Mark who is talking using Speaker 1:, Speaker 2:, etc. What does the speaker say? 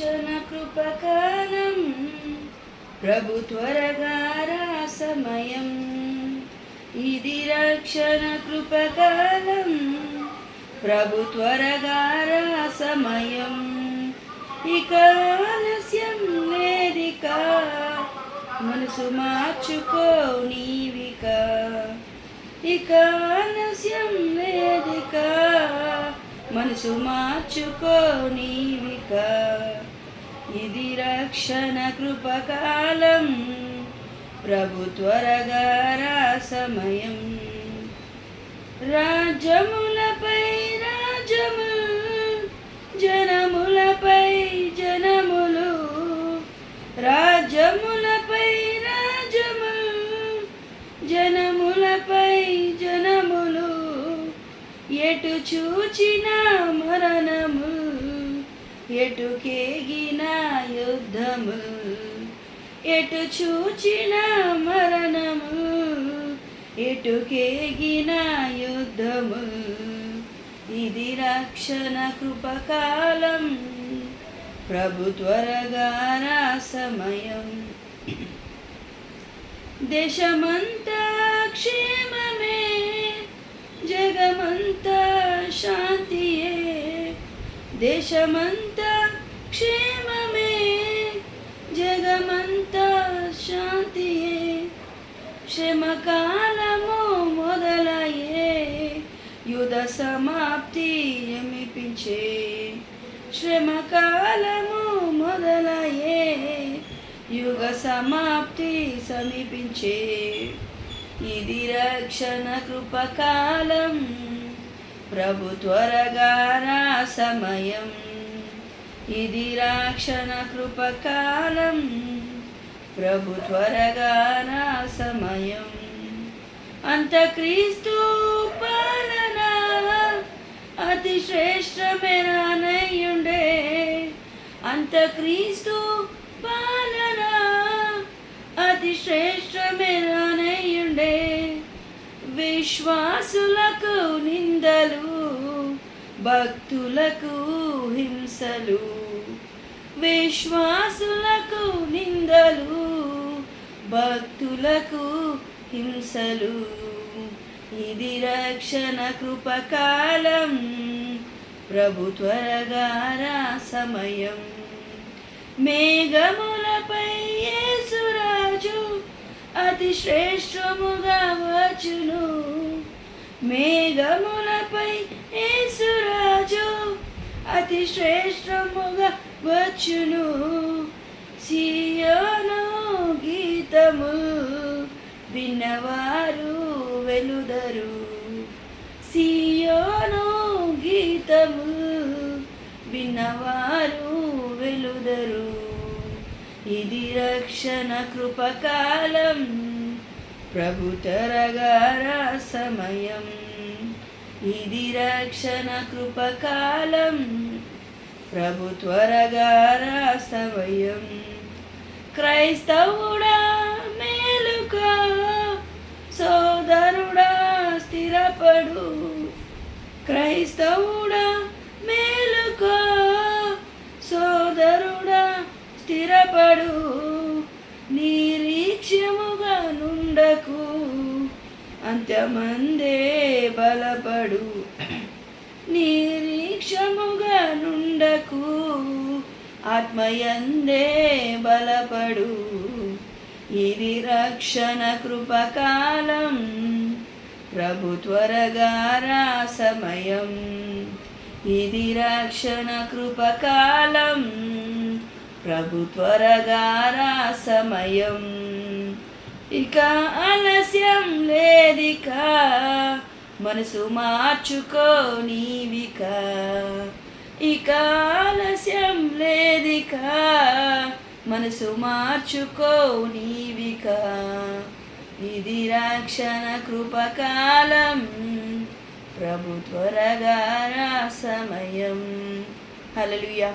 Speaker 1: రక్షణ కృపకాలం ప్రభు త్వరగా రా సమయం. ఇది రక్షణ కృపకాలం ప్రభు త్వరగా రా సమయం. ఇక ఆలస్యం లేదిక మనసు మార్చుకో నీవిక. ఇక ఆలస్యం లేదిక మనసు మార్చుకో నీవిక. ఇది రక్షణ కృపకాలం ప్రభు త్వరగా రా సమయం. రాజ్యములపై రాజ్యములు జనములపై జనములు, రాజ్యములపై రాజ్యములు జనములపై జనములు, ఎటు చూచిన మరణము ఎటు కేగిన యుద్ధము, ఎటు చూచిన మరణము ఎటు కేగిన యుద్ధము. ఇది రక్షణ కృపకాలం ప్రభు త్వరగా రా సమయం. దేశమంతా క్షేమమే జగమంతా శాంతియే. దేశమంతా క్షేమమే జగమంతా శాంతియే. శ్రమకాలము మొదలయ్యే యుద్ధ సమాప్తి ఎమిపించే. శ్రమకాలము మొదలయ్యే యుగ సమాప్తి సమీపించే. ఇది రక్షణ కృపకాలం ప్రభు త్వరగా రా సమయం. ఇది రక్షణ కృపకాలం ప్రభు త్వరగా రా సమయం. అంత్యక్రీస్తు పాలన అతి శ్రేష్టమేనయ్యుండే. అంత్యక్రీస్తు పాలన అతి శ్రేష్టమేనయ్యుండే. విశ్వాసులకు నిందలు భక్తులకు హింసలు. విశ్వాసులకు నిందలు భక్తులకు హింసలు. ఇది రక్షణ కృపకాలం ప్రభు త్వరగా రా సమయం. మేఘములపై యేసురాజు అతి శ్రేష్టముగా వచ్చును. మేఘములపై యేసురాజు అతి శ్రేష్టముగా వచ్చును. సియోను గీతము విన్నవారు వెలుదరు. సియోను గీతము విన్నవారు వెలుదరు. ఇది రక్షణ కృపకాలం ప్రభు త్వరగా రా సమయం. ఇది రక్షణ కృపకాలం ప్రభు త్వరగా రా సమయం. క్రైస్తవుడా మేలుకా సోదరుడా స్థిరపడు. క్రైస్తవుడా మేలుకా సోదరుడా స్థిరపడు. నిరీక్ష్యముగా నుండకు అంత్యమందే బలపడు. నిరీక్షముగా నుండకు ఆత్మయందే బలపడు. ఇది రక్షణ కృపకాలం ప్రభు త్వరగా రా సమయం. ఇది రక్షణ కృపకాలం ప్రభు త్వరగా రా సమయం. ఇక ఆలస్యం లేదిక మనసు మార్చుకో నీవిక. ఇక ఆలస్యం లేదిక మనసు మార్చుకో నీవిక. ఇది రక్షణ కృపకాలం ప్రభు త్వరగా రా సమయం. హల్లెలూయా.